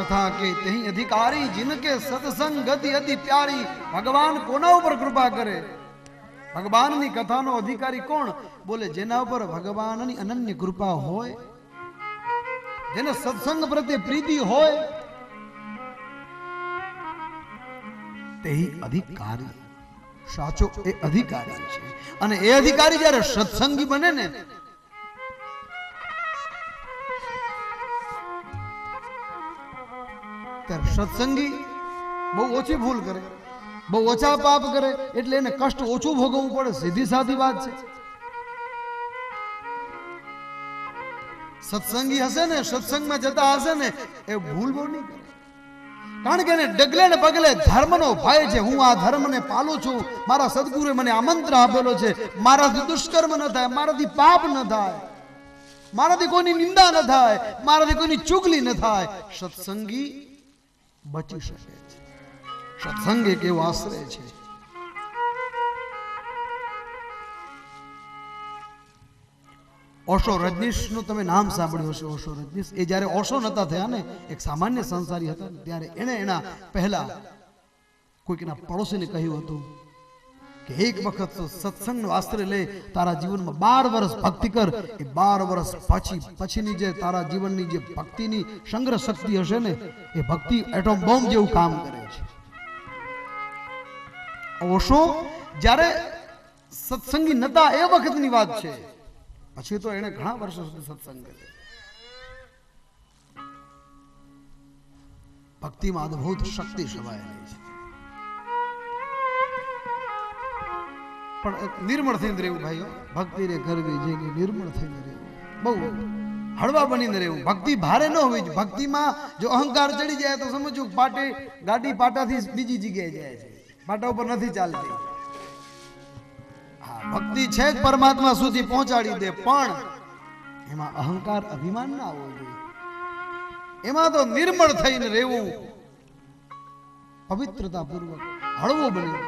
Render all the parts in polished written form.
कथा के तही अधिकारी जिनके सत्संग गति अति प्यारी। भगवान कोना ઉપર કૃપા કરે? ભગવાનની કથાનો અધિકારી કોણ? બોલે જેના ઉપર ભગવાનની અનન્ય કૃપા હોય, જેને સત્સંગ પ્રત્યે પ્રીતિ હોય, તે અધિકારી સાચો એ અધિકારી છે। અને એ અધિકારી જ્યારે સત્સંગી બને ને ત્યારે સત્સંગી બહુ ઓછી ભૂલ કરે, બહુ ઓછા પાપ કરે, એટલે એને કષ્ટ ઓછું ભોગવવું પડે। સીધી સાદી વાત છે। સત્સંગી હશે ને, સત્સંગમાં જતા હશે ને, એ ભૂલ બહુ નહીં કરે, કારણ કે એને ડગલે ને પગલે ધર્મનો ભય છે। હું આ ધર્મને પાલું છું, મારા સદગુરુએ મને આમંત્રણ આપેલો છે, મારાથી દુષ્કર્મ ન થાય, મારાથી પાપ ન થાય, મારાથી કોઈની નિંદા ન થાય, મારાથી કોઈની ચુગલી ન થાય। સત્સંગી બચી શકે છે। સત્સંગ એક એવો આશ્રય છે। ઓશો રજનીશ નું તમે નામ સાંભળ્યું હશે। ઓશો રજનીશ એ જ્યારે ઓશો નતા થયા ને, એક સામાન્ય સંસારી હતા, ત્યારે એને એના પહેલા કોઈકના પડોશીને કહ્યું હતું કે એક વખત સત્સંગનો આશ્રય લે, તારા જીવનમાં 12 વર્ષ ભક્તિ કર, એ 12 વર્ષ પછીની જે તારા જીવનની જે ભક્તિની સંગ્રહ શક્તિ હશે ને, એ ભક્તિ એટમ બોમ્બ જેવું કામ કરે છે। ઓશો જ્યારે સત્સંગી નતા એ વખતની વાત છે, પછી તો એને ઘણા વર્ષો સુધી સત્સંગ કર્યો। ભક્તિમાં અદભુત શક્તિ સમાયેલી છે, પણ નિર્મળ થઈને રહેવું ભાઈઓ। ભક્તિને કરવી છે કે નિર્મળ થઈને રહેવું, બહુ હળવા બનીને રહેવું। ભક્તિ ભારે ન હોવી જોઈએ। ભક્તિમાં જો અહંકાર ચડી જાય તો સમજો ગાડી પાટાથી બીજી જગ્યાએ જાય છે, પાટા ઉપર નથી ચાલતી। હા, ભક્તિ છે પરમાત્મા સુધી પહોંચાડી દે, પણ એમાં અહંકાર અભિમાન ના આવવો જોઈએ। એમાં તો નિર્મળ થઈને રહેવું, પવિત્રતા પૂર્વક હળવું બની।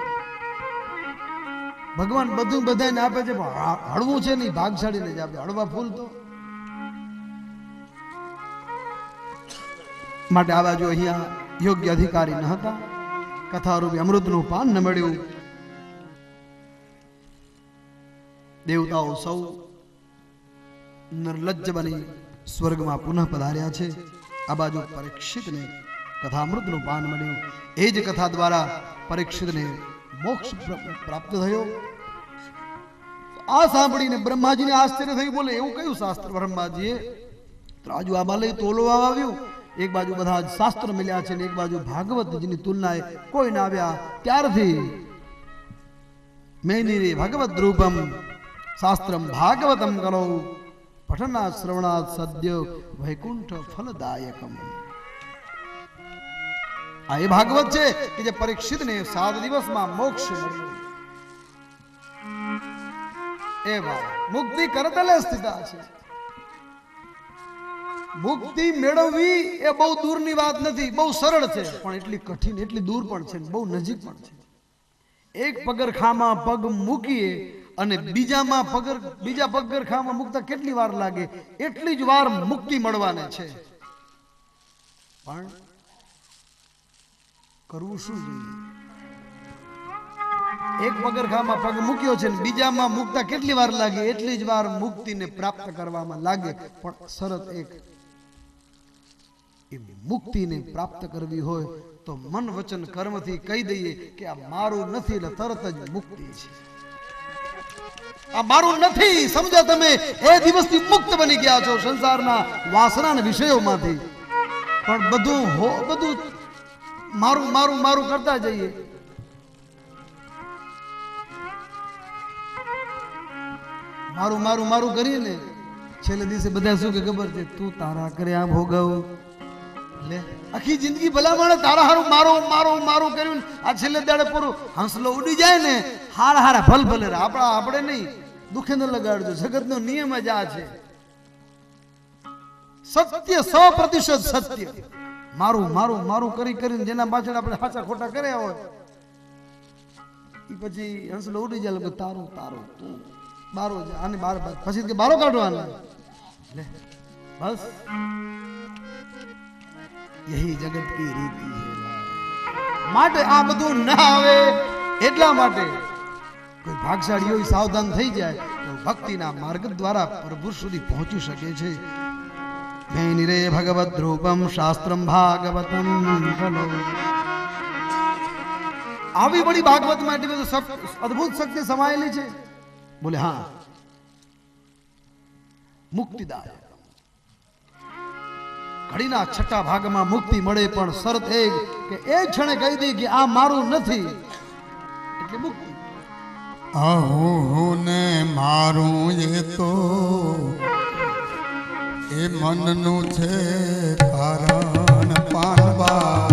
ભગવાન બધું બધાને આપે છે, પણ હળવું છે નહીં, ભાગશાળીને જ આપે। હળવા ફૂલ તો માટે આવા જો અહીંયા યોગ્ય અધિકારી ન હતા, કથારૂપી અમૃતનું પાન ન મળ્યું, દેવતાઓ સૌ નિર્લજ્જ બની સ્વર્ગમાં પુનઃ પધાર્યા છે। આ બાજુ પરીક્ષિતને કથામૃતનું પાન મળ્યું, એ જ કથા દ્વારા પરીક્ષિતને મોક્ષ પ્રાપ્ત થયો। આ સાંભળીને બ્રહ્માજીને આશ્ચર્ય થયું। બોલે એવું કયું શાસ્ત્ર બ્રહ્માજીએ? રાજુ આમાં લઈ તોલવા આવ્યું। એક બાજુ બધા શાસ્ત્ર મળ્યા છે, એક બાજુ ભાગવતજીની તુલનાએ કોઈ ના આવ્યા। ત્યારથી મેનિરે ભગવદ રૂપમ શાસ્ત્રમ ભાગવતમ કરો પઠનાત શ્રવણાત સદ્ય વૈકુંઠ ફલદાયકમ। આ એ ભાગવત છે કે જે પરીક્ષિતને 7 દિવસમાં મોક્ષ મળ્યો। એ ભાઈ મુક્તિ કરતલે સ્થિતા છે। મુક્તિ મેળવવી એ બહુ દૂરની વાત નથી, બહુ સરળ છે, પણ એટલી કઠિન, એટલી દૂર પણ છે, બહુ નજીક પણ છે। એક પગરખામાં પગ મૂકીએ અને બીજા પગરખામાં મૂકતા કેટલી વાર લાગે, એટલી જ વાર મુક્તિ મળવાની છે। પણ કરવું શું જોઈએ? એક પગરખામાં પગ મૂક્યો છે ને બીજામાં મૂકતા કેટલી વાર લાગે, એટલી જ વાર મુક્તિને પ્રાપ્ત કરવામાં લાગે। પણ શરત એક, એ મુક્તિને પ્રાપ્ત કરવી હોય તો મન વચન કર્મથી કહી દઈએ કે આ મારું નથી, એટલે તરત જ મુક્તિ છે। આ મારું નથી સમજો તમે, એ દિવસથી મુક્ત બની ગયા છો સંસારના વાસનાના વિષયોમાંથી। પણ બધું મારું મારું મારું કરતા જઈએ। મારું મારું મારું કરીને છેલ્લે દિવસે બધા શું કે ખબર છે? તું તારા કરે આ ભોગવ લે। આખી જિંદગી ભલા માણે તારા હારું મારું મારું મારું કર્યું, આ છેલ્લે દાડે પૂરું હંસલો ઉડી જાય ને, હારા ભલ ભલે આપણે નહીં, દુખે ન લગાડજો। જગતનો નિયમ જ આ છે। સત્ય 100% સત્ય। મારું મારું મારું કરીને જેના પાછળ આપણે સાચા ખોટા કર્યા હોય, એ પછી હંસલો ઉડી જાય, તારું તારું તું બારો આને બાર, પછી કે બારો કાઢવાના, બસ यही जगत की रीति है માટે આ બધું ના આવે એટલા માટે કોઈ ભાગશાળી હોય સાવધાન થઈ જાય તો ભક્તિના માર્ગ દ્વારા પ્રભુ સુધી પહોંચી શકે છે મેનિરે ભગવદ રૂપમ શાસ્ત્રમ ભાગવતમ ખલો આવી બડી ભાગવતમાં એટલી બધું અદ્ભુત શક્તિ સમાયેલી છે બોલે હા મુક્તિદાયક ઘડીના છઠ્ઠા ભાગમાં મુક્તિ મળે પણ શરત એક કે એ ક્ષણે કહી દે કે આ મારું નથી એટલે મુક્તિ આહું ને મારું એ તો એ મનનું છે કારણ પાનવા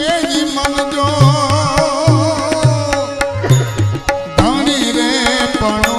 એ મન જો ધણી રે પણ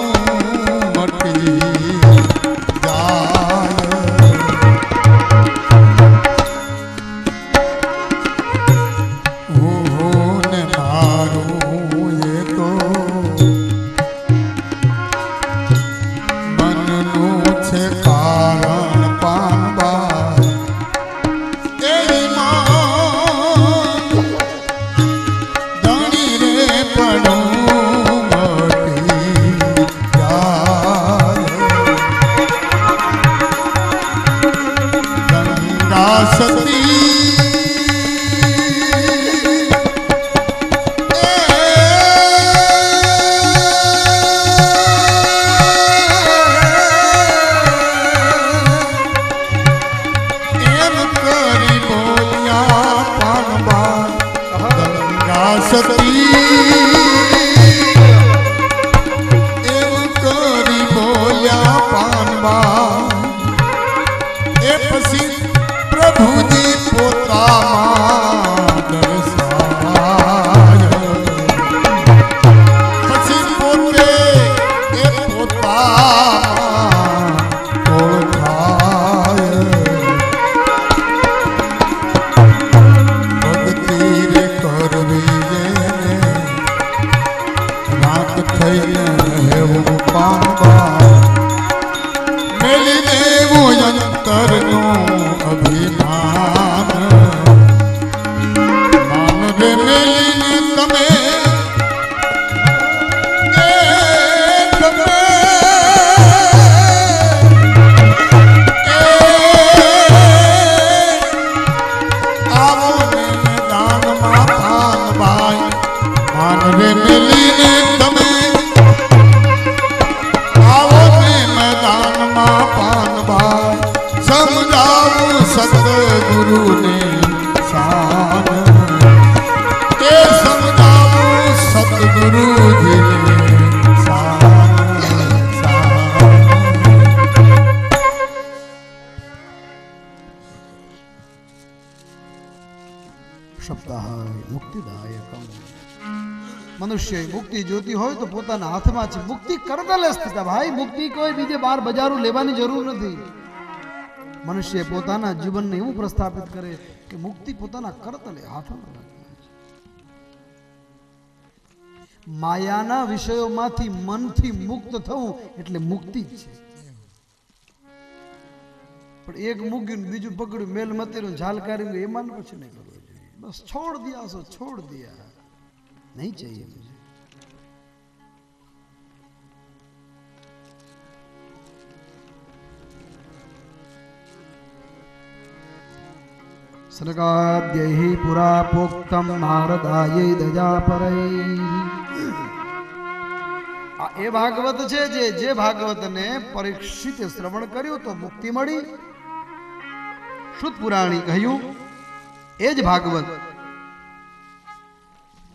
મનુષ્ય મુક્તિ જોતી હોય તો પોતાના હાથમાં છે મુક્તિ કરતલે સ્થિત ભાઈ મુક્તિ કોઈ બીજે બાર બજારું લેવાની જરૂર નથી મનુષ્ય પોતાના જીવનને એવું પ્રસ્થાપિત કરે કે મુક્તિ પોતાના કરતલે હાથમાં માયાના વિષયોમાંથી મનથી મુક્ત થવું એટલે મુક્તિ જ છે પણ એક મૂક્યું બીજું પકડ્યું મેલ મતીરું ઝાલ કાઢ્યું એમાં પછી નહીં કરવું જોઈએ બસ છોડ દિયા સો છોડ દિયા नहीं चाहिए मुझे सनकाद्यैः पुरा प्रोक्तं नारदायै दजापरै આ એ ભાગવત છે જે ભાગવતને પરીક્ષિતે શ્રવણ કર્યું તો મુક્તિ મળી શુદ્ધ પુરાણી કહ્યું એ જ ભાગવત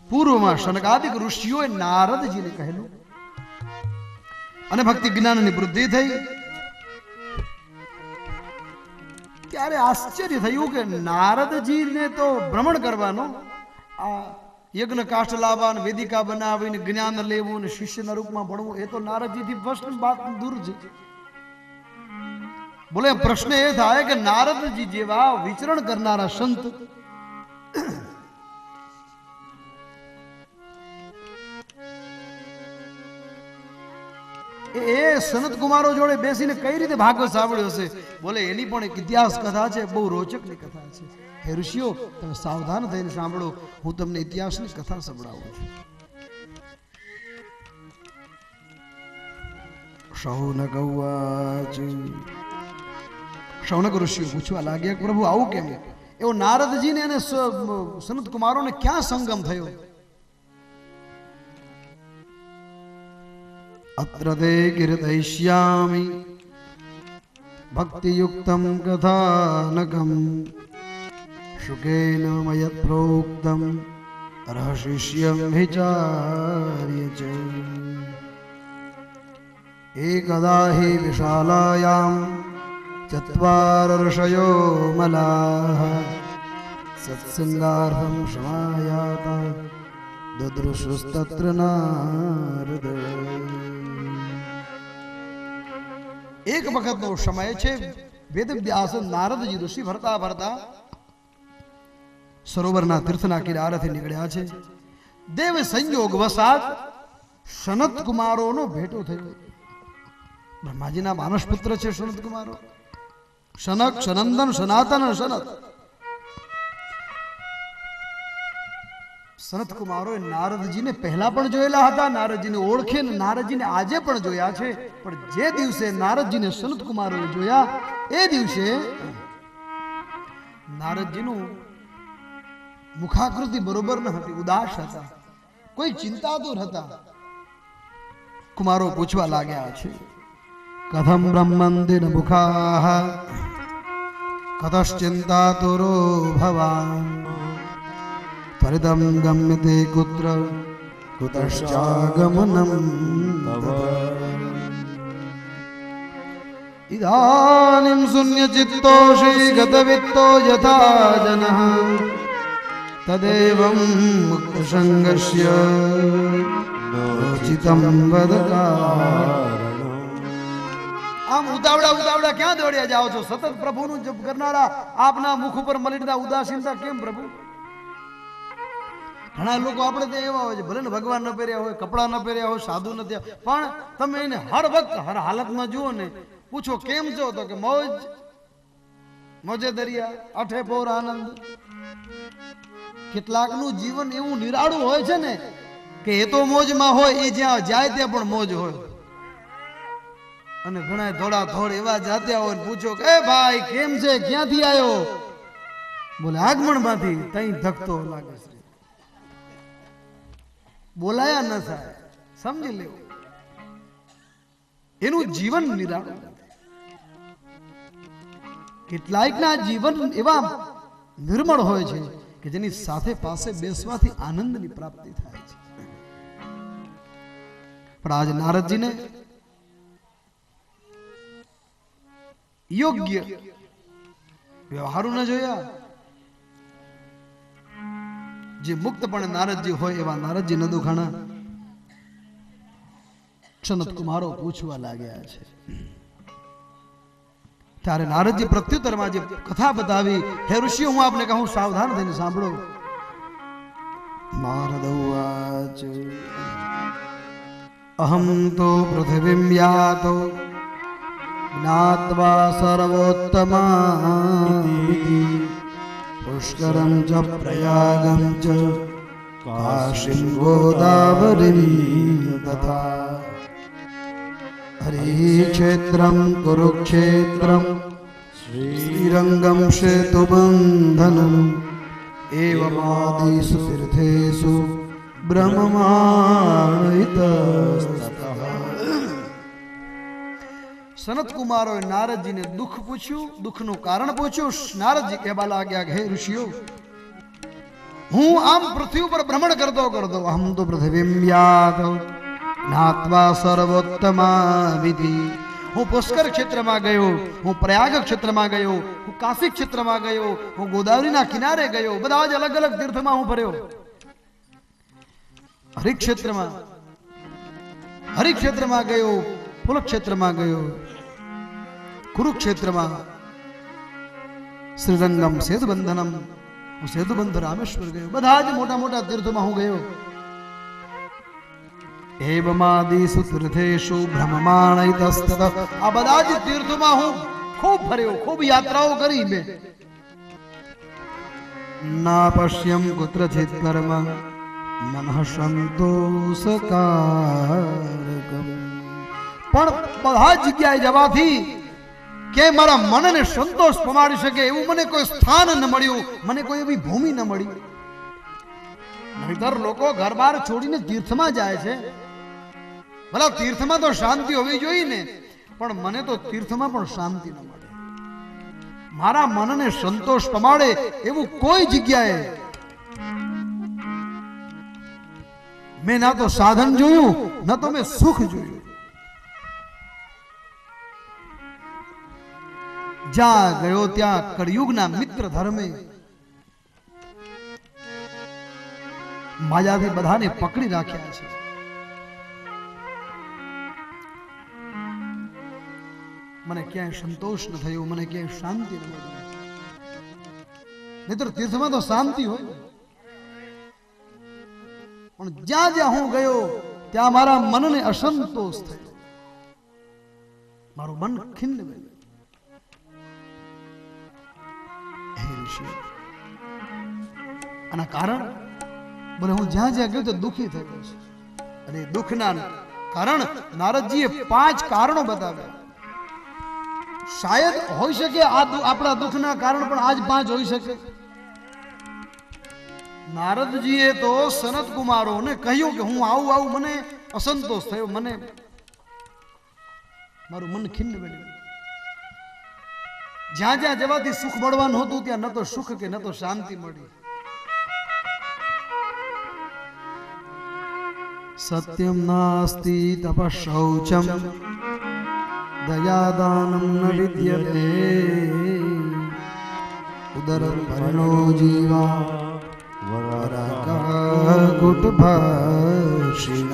પૂર્વમાં શનકાદિક ઋષિઓએ નારદજીને કહેલું અને ભક્તિ જ્ઞાનની વૃદ્ધિ થઈ ત્યારે આશ્ચર્ય થયું કે નારદજીને તો ભ્રમણ કરવાનો આ યજ્ઞ કાષ્ઠ લાવવા વેદિકા બનાવીને જ્ઞાન લેવું અને શિષ્યના રૂપમાં ભણવું એ તો નારદજીથી ફર્સ્ટ વાત દૂર છે બોલે પ્રશ્ન એ થાય કે નારદજી જેવા વિચરણ કરનારા સંત એ સનત કુમારો જોડે બેસીને કઈ રીતે ભાગવત સાંભળ્યો હશે? બોલે એની પણ એક ઇતિહાસ કથા છે, બહુ રોચકની કથા છે. હે ઋષિઓ, તમે સાવધાન થઈને સાંભળો, હું તમને ઇતિહાસની કથા સંભળાવું છું. શૌનક ઉવાચ. શૌનક ઋષિઓ પૂછવા લાગ્યા કે પ્રભુ આવું કેમ? એવો નારદજીને અને સનત કુમારોને ક્યાં સંગમ થયો? અત્ર તે કીર્તયિષ્યામિ ભક્તિયુક્તમ કથાનકમ શુકેન મયત પ્રોક્તમ રહશિષ્યમ વિચાર્ય ચ. એકદા હિ વિશાલાયામ ચત્વાર ઋષયો મલાહ સત્સંગાર્થમ સમાયાતા દદૃશુસ્તત્ર નારદ. એક વખતનો સમય છે. વેદવ્યાસ નારદજી ઋષિ ફરતા ફરતા સરોવરના તીર્થના કિનારેથી નીકળ્યા છે. દેવ સંયોગ વસાત સનત કુમારોનો ભેટો થયો. બ્રહ્માજીના માનસ પુત્ર છે સનત કુમારો. સનક, સનંદન, સનાતન, સનત. સનત કુમારોએ નારદજીને પહેલા પણ જોયેલા હતા, નારદજીને ઓળખે, નારદજીને આજે પણ જોયા છે. પણ જે દિવસે નારદજીને સનત કુમારોએ જોયા એ દિવસે નારદજીનું મુખાકૃતિ બરોબર ન હતી, ઉદાસ હતા, કોઈ ચિંતાતુર હતા. કુમારો પૂછવા લાગ્યા છે, કથમ બ્રહ્મંદિન મુખાહ કતશ્ચિંતાતુરો ભવાન પરિદમ ગમ્યતે કુત્ર કુતશ્ચાગમનમ તવ. ઇદાનીમ શૂન્યચિત્તોષી ગતવિત્તો યથા જનઃ તદેવં મુક્તસંગસ્ય રોચિતમ વદકારણમ. આમ ઉતાવળા ઉતાવળા ક્યાં દોડ્યા જાઓ છો? સતત પ્રભુનું જપ કરનારા આપના મુખ ઉપર મલિનતા, ઉદાસીનતા કેમ પ્રભુ? ઘણા લોકો આપણે ત્યાં એવા હોય છે, ભલે ને ભગવાન ન પહેર્યા હોય, કપડા ન પહેર્યા હોય, સાધુ નથી, પણ તમે એને હર વખત હર હાલતમાં જુઓ ને, પૂછો કેમ છો તો કે મોજ મોજે દરિયા અઠે પોર આનંદ. કેટલાકનું જીવન એવું નિરાળું હોય છે ને કે એ તો મોજમાં હોય, એ જ્યાં જાય ત્યાં પણ મોજ હોય. અને ઘણા થોડા થોડ એવા જાત્યા હોય, પૂછો કે એ ભાઈ કેમ છે, ક્યાંથી આવ્યો? બોલે આગમણમાંથી. તઈ ધકતો લાગે છે, બોલાયા ન થાય, સમજી લેવું. એનું જીવન નિરાળું. કેટલાકના જીવન એવા નિર્મળ હોય છે કે જેની સાથે પાસે બેસવાથી આનંદની પ્રાપ્તિ થાય છે. પણ આજ નારદજીને યોગ્ય વ્યવહારું ન જોયા. જે મુક્તપણે નારદજી હોય એવા નારદજી ન દુખાણા. સનત કુમારો પૂછવા લાગ્યા છે. ત્યારે નારદજી પ્રત્યુત્તરમાં જે કથા બતાવી, હે ઋષિઓ, હું આપને કહું સાવધાન થઈને સાંભળો. નારદ ઉવાચ. અહમ તો પૃથિવીમ યાતો જ્ઞાત્વા સર્વોત્તમામિતિ પુષ્કરમ ચ પ્રયાગમ ચ કાશીમ ગોદાવરીમ તથા હરિક્ષેત્રમ કુરુક્ષેત્રમ શ્રીરંગમ સેતુબંધનમ એવમાદિષુ તીર્થેષુ બ્રહ્માણિતસ્તતઃ. સનત કુમારોએ નારદજીને દુઃખ પૂછ્યું, દુઃખનું કારણ પૂછ્યું. નારદજી કહેવા લાગ્યા, હે ઋષિઓ, હું આમ પૃથ્વી ઉપર ભ્રમણ કરતો કરતો અહમ તો પૃથ્વીમ યાતો જ્ઞાત્વા સર્વોત્તમામિતિ. હું પુષ્કર ક્ષેત્રમાં ગયો, હું પ્રયાગ ક્ષેત્રમાં ગયો, હું કાશી ક્ષેત્રમાં ગયો, હું ગોદાવરીના કિનારે ગયો, બધા જ અલગ અલગ તીર્થમાં હું ફર્યો. હરિક્ષેત્રમાં ગયો, કુરુક્ષેત્રમાં ગયો, કુરુક્ષેત્રમાં શ્રીરંગમ સેતુબંધનમ, હું સેતુબંધ રામેશ્વર ગયો, બધા જ મોટા મોટા તીર્થોમાં હું ગયો. એવમાદિષુ તીર્થેષુ ભ્રમમાણૈતસ્તત, આ બધા જ તીર્થોમાં હું ખૂબ ફર્યો, ખૂબ યાત્રાઓ કરી મેં. ના પશ્યમ કુત્રચિત કર્મ મનઃ સંતોષકારકમ, પણ બધા જગ્યાએ જવાથી કે મારા મનને સંતોષ પમાડી શકે એવું મને કોઈ સ્થાન ન મળ્યું, મને કોઈ એવી ભૂમિ ન મળી. નહીતર લોકો ઘર બાર છોડીને તીર્થમાં જાય છે. ભલા તીર્થમાં તો શાંતિ હોવી જોઈએ ને, પણ મને તો તીર્થમાં પણ શાંતિ ન મળે. મારા મનને સંતોષ પમાડે એવું કોઈ જગ્યાએ મેં ના તો સાધન જોયું, ન તો મેં સુખ જોયું. જ્યાં ગયો ત્યાં કળિયુગના મિત્ર ધર્મે માયાથી બધાને પકડી રાખ્યા છે. મને ક્યાંય સંતોષ ન થયો, મને ક્યાંય શાંતિ ન મળી. નહીતર તીર્થમાં તો શાંતિ હોય, પણ જ્યાં જ્યાં હું ગયો ત્યાં મારા મનને અસંતોષ થયો, મારું મન ખિન્ન બન્યું. આના કારણ બોલે હું જ્યાં જ્યાં ગયો તો દુઃખી થયો છે. અને દુઃખના કારણ નારદજીએ 5 કારણો બતાવ્યા. શાયદ હોઈ શકે આપણા દુઃખના કારણ પણ આજ 5 હોઈ શકે. નારદજીએ તો સનત કુમારોને કહ્યું કે હું આવું મને અસંતોષ થયો, મને મારું મન ખિન્ન બન્યું. જ્યાં જ્યાં જવાથી સુખ મળવાનું હતું ત્યાં ન તો સુખ કે ન તો શાંતિ મળી. સત્યમ નાસ્તિ તપઃશૌચમ દયાદાનમ ન વિદ્યતે ઉદરમ પરણો જીવા વરાગુટભાષિણ.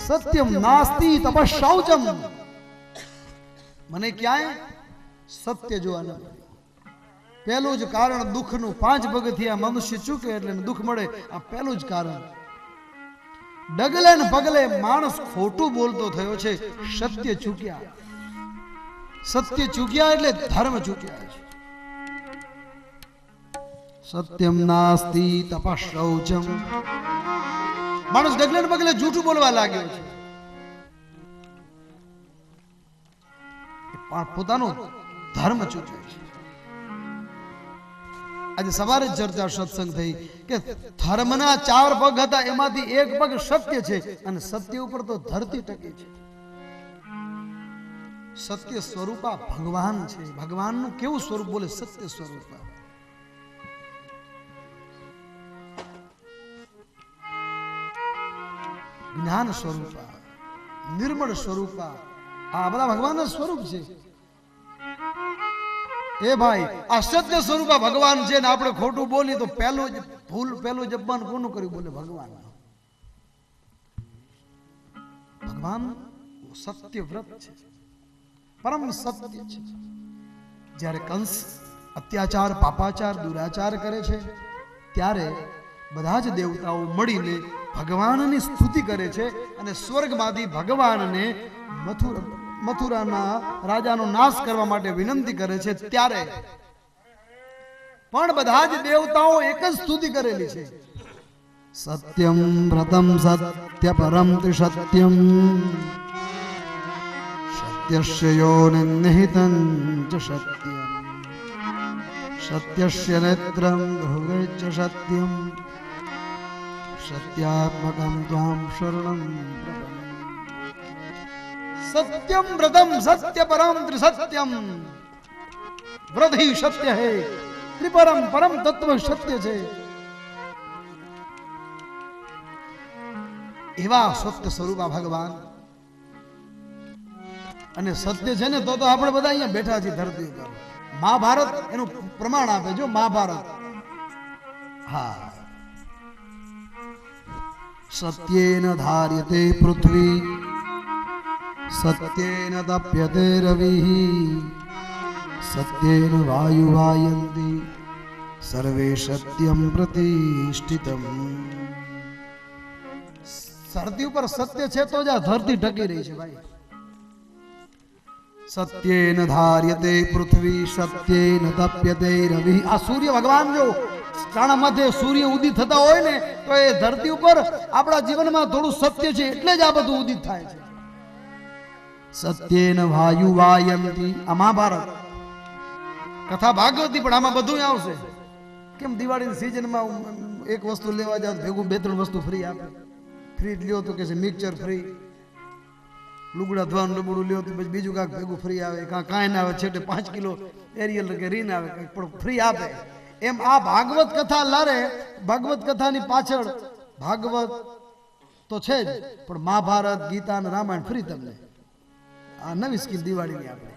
સત્યમ નાસ્તિ તપઃશૌચમ, મને ક્યાંય સત્ય જોવા ન મળે. પહેલું જ કારણ દુઃખનું, 5 પગથિયા મનુષ્ય ચૂકે એટલે દુઃખ મળે. આ પહેલું જ કારણ. ડગલે ને પગલે માણસ ખોટું બોલતો થયો છે. સત્ય ચૂક્યા, સત્ય ચૂક્યા એટલે ધર્મ ચૂક્યા છે. સત્યમ નાસ્તિ તપઃશૌચમ, માણસ ડગલે ને પગલે જૂઠું બોલવા લાગ્યો છે. પણ પોતાનો ધર્મ ચૂક્યો છે. આજે સવારે ચર્ચા સત્સંગ થઈ કે ધર્મના 4 પગ હતા, એમાંથી એક પગ સત્ય છે, અને સત્ય ઉપર તો ધરતી ટકી છે. સત્ય સ્વરૂપા ભગવાન છે. ભગવાનનું કેવું સ્વરૂપ બોલે? સત્ય સ્વરૂપા. જ્ઞાન સ્વરૂપા, નિર્મળ સ્વરૂપા, આ બધા ભગવાનના સ્વરૂપ છે. એ ભાઈ, આ સત્ય સ્વરૂપા ભગવાન છે ને આપણે ખોટું બોલી તો પહેલું જપમાન કોનું કર્યું? બોલે ભગવાન. ભગવાન સત્ય વ્રત છે, પરમ સત્ય છે. જ્યારે કંસ અત્યાચાર, પાપાચાર, દુરાચાર કરે છે ત્યારે બધા જ દેવતાઓ મળીને ભગવાનની સ્તુતિ કરે છે અને સ્વર્ગમાંથી ભગવાનને મથુરાના રાજાનો નાશ કરવા માટે વિનંતી કરે છે. ત્યારે પણ બધા જ દેવતાઓ એક જ સ્તુતિ કરેલી છે, સત્યમ વ્રતમ સત્ય પરમ ત્રિસત્યમ સત્યસ્ય યોનિહિતં ચ સત્યમ સત્યસ્ય નેત્રમ ધ્રુવેચ સત્યમ સત્યાત્મકં ત્વાં શરણં પ્રપન્ન. સત્યમ વ્રતમ સત્ય પરમ ત્રિસત્યમ. વ્રત ही સત્ય है, ત્રિપરમ પરમ તત્વ સત્ય છે. એવા સત્ય સ્વરૂપા ભગવાન. અને સત્ય છે ને તો આપણે બધા અહીંયા બેઠા છીએ ધરતી ઉપર. મહાભારત એનું પ્રમાણ આપે. જો મહાભારત, હા, સત્યેન ધાર્યતે પૃથ્વી સત્યેન તપ્યતે રવિઃ સત્યેન વાયુ વાયન્તિ સર્વે સત્યમ પ્રતિષ્ઠિતમ. ધરતી ઉપર સત્ય છે તો જ આ ધરતી ટકી રહી છે ભાઈ. સત્યેન ધાર્યતે પૃથ્વી સત્યેન તપ્યતે રવિ. આ સૂર્ય ભગવાન જો ચાણા માથે સૂર્ય ઉદિત થતા હોય ને તો એ ધરતી ઉપર આપણા જીવનમાં થોડું સત્ય છે એટલે જ આ બધું ઉદિત થાય છે. સત્યેન વાયુ વાયંતી. આ મહાભારત કથા ભાગવતી પણ આમાં બધું આવશે. કેમ દિવાળીની સિઝનમાં એક વસ્તુ લેવા જાવ ભેગું 2-3 વસ્તુ ફ્રી આપે. ફ્રી લ્યો તો કે છે મિક્સર ફ્રી, લુગડા ધોવાનું લુગડું લ્યો તો પછી બીજું કાંઈક ભેગું ફ્રી આવે, કાંઈ ના આવે, છેટે 5 કિલો એરિયલ કે રીન આવે પણ ફ્રી આપે. એમ આ ભાગવત કથા લારે, ભાગવત કથાની પાછળ ભાગવત તો છે જ પણ મહાભારત ગીતા અને રામાયણ ફ્રી તમને. આ નવી સ્કીમ દિવાળીની આપણે.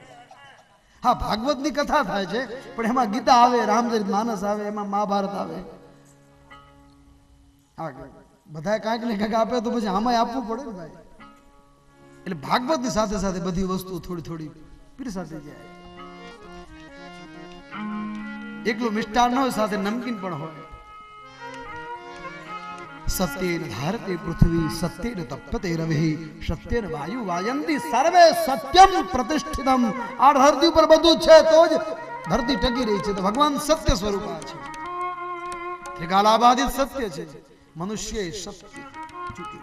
હા, ભાગવતની કથા થાય છે પણ એમાં ગીતા આવે, રામચરિત માનસ આવે, એમાં મહાભારત આવે. બધા કાંઈક ને કાંઈક આપે તો પછી આમાંય આપવું પડે ને ભાઈ. એટલે ભાગવતની સાથે સાથે બધી વસ્તુ થોડી થોડી પીરસાતી જાય. એકલું મિષ્ટાન ન હોય, સાથે નમકીન પણ હોય. સત્યેન ધારતે પૃથ્વી સત્યેન તપ્યતે રવિ સત્યેન વાયુ વાયંતી સર્વે સત્યમ પ્રતિષ્ઠિતમ. આ ધરતી ઉપર બધું છે તો જ ધરતી ટકી રહી છે. તો ભગવાન સત્ય સ્વરૂપા છે. ત્રિકાલાબાધિત સત્ય છે. મનુષ્ય સત્ય ચૂકી